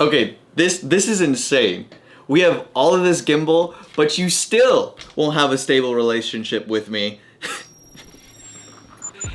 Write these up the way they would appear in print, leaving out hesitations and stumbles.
Okay, this is insane. We have all of this gimbal, but you still won't have a stable relationship with me.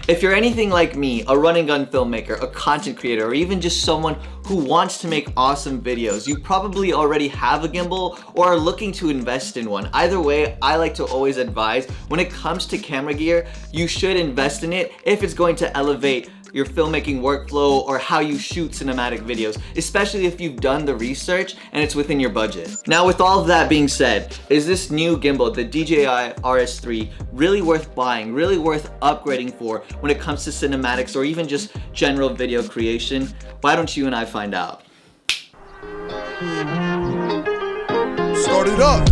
If you're anything like me, a run and gun filmmaker, a content creator, or even just someone who wants to make awesome videos, you probably already have a gimbal or are looking to invest in one. Either way, I like to always advise when it comes to camera gear, you should invest in it if it's going to elevate your filmmaking workflow or how you shoot cinematic videos, especially if you've done the research and it's within your budget. Now, with all of that being said, is this new gimbal, the DJI RS3, really worth buying, really worth upgrading for when it comes to cinematics or even just general video creation? Why don't you and I find out? Start it up.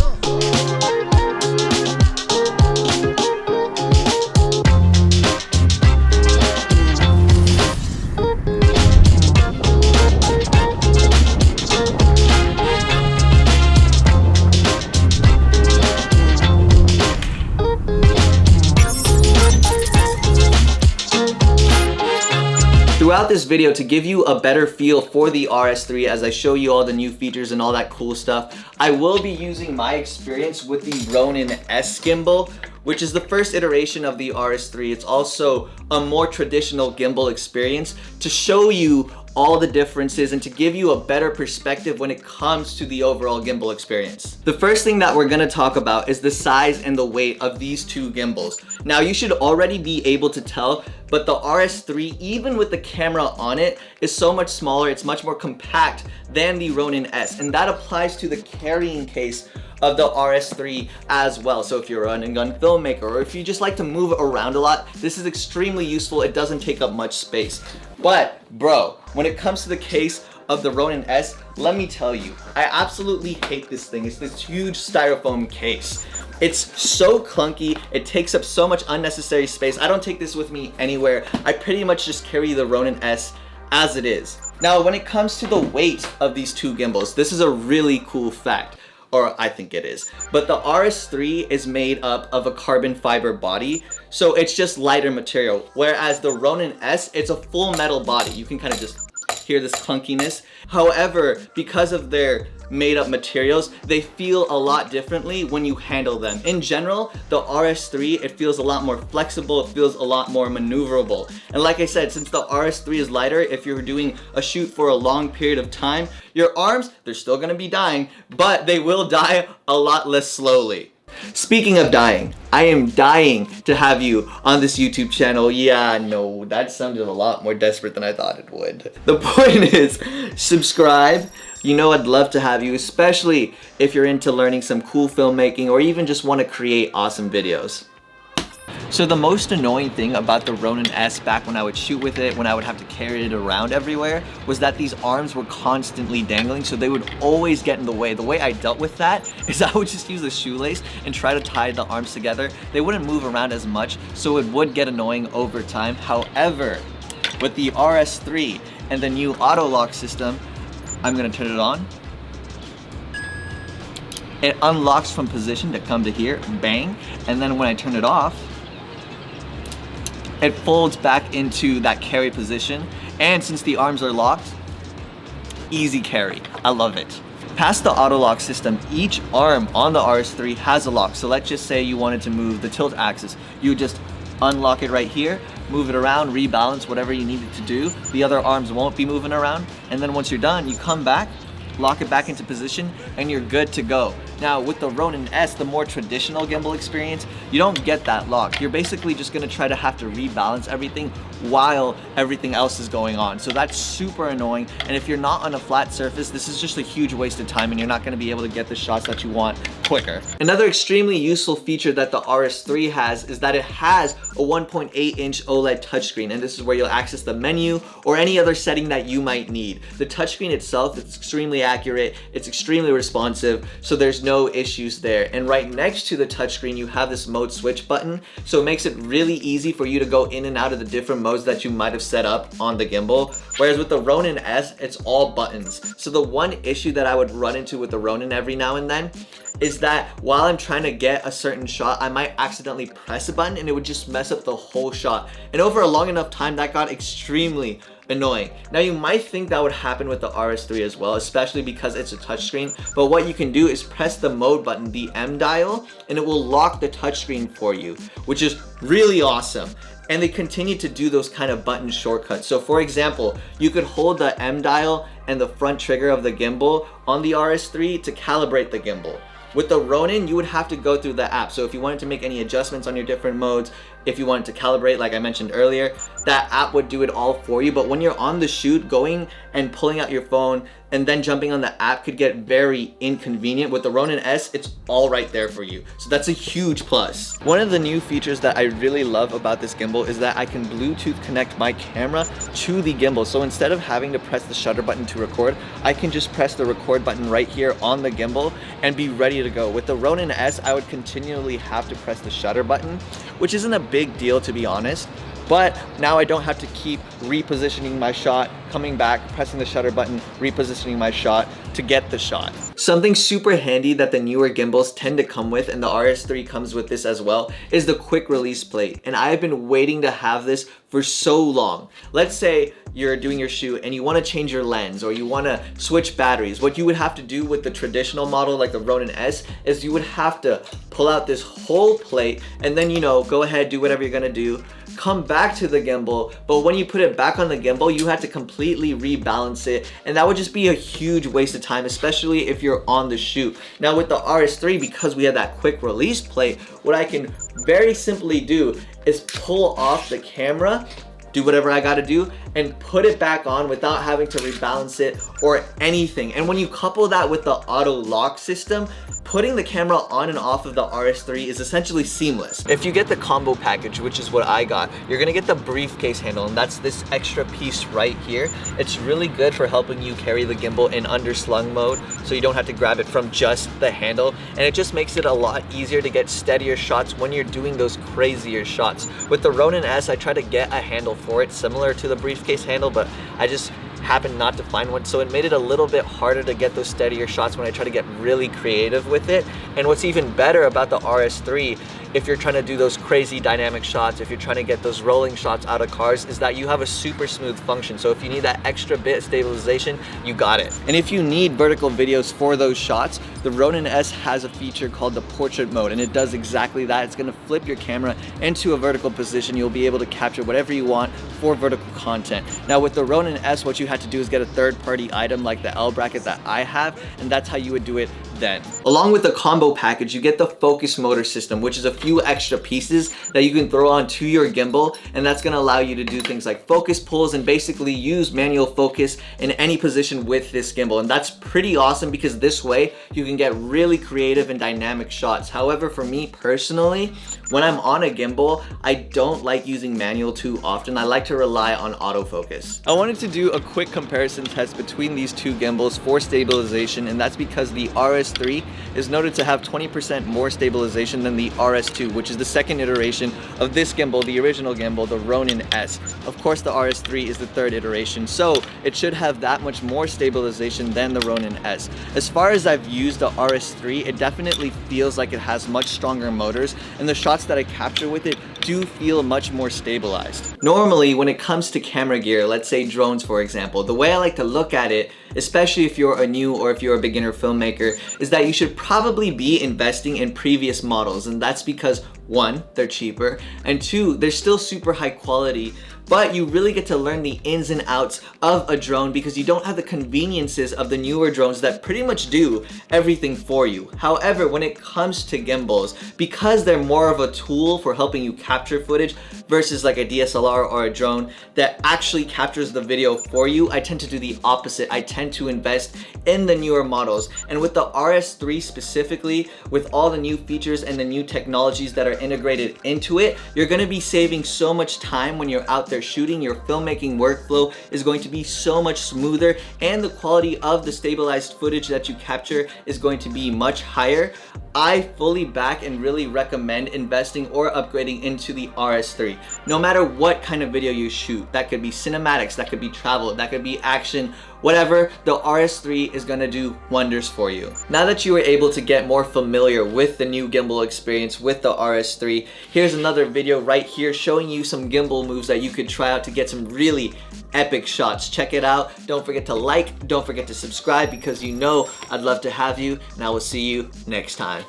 Throughout this video, to give you a better feel for the RS3 as I show you all the new features and all that cool stuff, I will be using my experience with the Ronin S gimbal, which is the first iteration of the RS3. It's also a more traditional gimbal experience to show you all the differences and to give you a better perspective when it comes to the overall gimbal experience. The first thing that we're gonna talk about is the size and the weight of these two gimbals. Now, you should already be able to tell, but the RS3, even with the camera on it, is so much smaller, it's much more compact than the Ronin S, and that applies to the carrying case of the RS3 as well. So if you're a run and gun filmmaker, or if you just like to move around a lot, this is extremely useful. It doesn't take up much space. But bro, when it comes to the case of the Ronin S, let me tell you, I absolutely hate this thing. It's this huge styrofoam case. It's so clunky, it takes up so much unnecessary space. I don't take this with me anywhere. I pretty much just carry the Ronin S as it is. Now, when it comes to the weight of these two gimbals, this is a really cool fact. Or I think it is. But the RS3 is made up of a carbon fiber body, so it's just lighter material. Whereas the Ronin S, it's a full metal body. You can kind of just hear this clunkiness. However, because of their made up materials, they feel a lot differently when you handle them. In general, the RS3, it feels a lot more flexible, it feels a lot more maneuverable. And like I said, since the RS3 is lighter, if you're doing a shoot for a long period of time, your arms, they're still gonna be dying, but they will die a lot less slowly. Speaking of dying, I am dying to have you on this YouTube channel. Yeah, no, that sounded a lot more desperate than I thought it would. The point is, subscribe. You know I'd love to have you, especially if you're into learning some cool filmmaking or even just want to create awesome videos. So the most annoying thing about the Ronin S back when I would shoot with it, when I would have to carry it around everywhere, was that these arms were constantly dangling, so they would always get in the way. The way I dealt with that is I would just use a shoelace and try to tie the arms together. They wouldn't move around as much, so it would get annoying over time. However, with the RS3 and the new auto lock system, I'm gonna turn it on. It unlocks from position to come to here, bang, and then when I turn it off, it folds back into that carry position, and since the arms are locked, easy carry. I love it. Past the auto lock system, each arm on the RS3 has a lock. So let's just say you wanted to move the tilt axis. You just unlock it right here, move it around, rebalance, whatever you needed to do. The other arms won't be moving around. And then once you're done, you come back, lock it back into position, and you're good to go. Now with the Ronin S, the more traditional gimbal experience, you don't get that lock. You're basically just gonna try to have to rebalance everything while everything else is going on. So that's super annoying. And if you're not on a flat surface, this is just a huge waste of time and you're not gonna be able to get the shots that you want quicker. Another extremely useful feature that the RS3 has is that it has a 1.8-inch OLED touchscreen, and this is where you'll access the menu or any other setting that you might need. The touchscreen itself is extremely accurate, it's extremely responsive, so there's no issues there. And right next to the touchscreen, you have this mode switch button, so it makes it really easy for you to go in and out of the different modes that you might have set up on the gimbal. Whereas with the Ronin S, it's all buttons. So the one issue that I would run into with the Ronin every now and then is that while I'm trying to get a certain shot, I might accidentally press a button and it would just mess up the whole shot. And over a long enough time, that got extremely annoying. Now you might think that would happen with the RS3 as well, especially because it's a touchscreen, but what you can do is press the mode button, the M dial, and it will lock the touchscreen for you, which is really awesome. And they continue to do those kind of button shortcuts. So for example, you could hold the M dial and the front trigger of the gimbal on the RS3 to calibrate the gimbal. With the Ronin, you would have to go through the app. So if you wanted to make any adjustments on your different modes, if you wanted to calibrate, like I mentioned earlier, that app would do it all for you. But when you're on the shoot, going and pulling out your phone and then jumping on the app could get very inconvenient. With the Ronin S, it's all right there for you. So that's a huge plus. One of the new features that I really love about this gimbal is that I can Bluetooth connect my camera to the gimbal. So instead of having to press the shutter button to record, I can just press the record button right here on the gimbal and be ready to go. With the Ronin S, I would continually have to press the shutter button, which isn't a big deal to be honest. But now I don't have to keep repositioning my shot, coming back, pressing the shutter button, repositioning my shot to get the shot. Something super handy that the newer gimbals tend to come with, and the RS3 comes with this as well, is the quick release plate. And I've been waiting to have this for so long. Let's say you're doing your shoot and you want to change your lens or you want to switch batteries. What you would have to do with the traditional model like the Ronin S is you would have to pull out this whole plate and then, you know, go ahead, do whatever you're gonna do, come back to the gimbal. But when you put it back on the gimbal, you had to completely rebalance it, and that would just be a huge waste of time, especially if you're on the shoot. Now with the RS3, because we have that quick release plate, what I can very simply do is pull off the camera, do whatever I gotta do, and put it back on without having to rebalance it or anything. And when you couple that with the auto lock system, putting the camera on and off of the RS3 is essentially seamless. If you get the combo package, which is what I got, you're gonna get the briefcase handle, and that's this extra piece right here. It's really good for helping you carry the gimbal in underslung mode, so you don't have to grab it from just the handle, and it just makes it a lot easier to get steadier shots when you're doing those crazier shots. With the Ronin S, I try to get a handle for it similar to the briefcase handle, but I just happened not to find one, so it made it a little bit harder to get those steadier shots when I try to get really creative with it. And what's even better about the RS3, if you're trying to do those crazy dynamic shots, if you're trying to get those rolling shots out of cars, is that you have a super smooth function. So if you need that extra bit of stabilization, you got it. And if you need vertical videos for those shots, the Ronin S has a feature called the portrait mode, and it does exactly that. It's gonna flip your camera into a vertical position. You'll be able to capture whatever you want for vertical content. Now with the Ronin S, what you had to do is get a third-party item like the L bracket that I have, and that's how you would do it then. Along with the combo package, you get the focus motor system, which is a few extra pieces that you can throw onto your gimbal, and that's gonna allow you to do things like focus pulls and basically use manual focus in any position with this gimbal. And that's pretty awesome because this way you can get really creative and dynamic shots. However, for me personally, when I'm on a gimbal, I don't like using manual too often. I like to rely on autofocus. I wanted to do a quick comparison test between these two gimbals for stabilization, and that's because the RS3 is noted to have 20% more stabilization than the RS2, which is the second iteration of this gimbal, the original gimbal, the Ronin S. Of course, the RS3 is the third iteration, so it should have that much more stabilization than the Ronin S. As far as I've used the RS3, it definitely feels like it has much stronger motors, and the shots that I capture with it do feel much more stabilized. Normally, when it comes to camera gear, let's say drones for example, the way I like to look at it, especially if you're a new or if you're a beginner filmmaker, is that you should probably be investing in previous models. And that's because one, they're cheaper, and two, they're still super high quality, but you really get to learn the ins and outs of a drone because you don't have the conveniences of the newer drones that pretty much do everything for you. However, when it comes to gimbals, because they're more of a tool for helping you capture footage versus like a DSLR or a drone that actually captures the video for you, I tend to do the opposite. I tend to invest in the newer models. And with the RS3 specifically, with all the new features and the new technologies that are integrated into it, you're gonna be saving so much time when you're out there start shooting, your filmmaking workflow is going to be so much smoother, and the quality of the stabilized footage that you capture is going to be much higher. I fully back and really recommend investing or upgrading into the RS3. No matter what kind of video you shoot, that could be cinematics, that could be travel, that could be action, whatever, the RS3 is gonna do wonders for you. Now that you were able to get more familiar with the new gimbal experience with the RS3, here's another video right here showing you some gimbal moves that you could try out to get some really epic shots. Check it out. Don't forget to like, don't forget to subscribe, because you know I'd love to have you, and I will see you next time.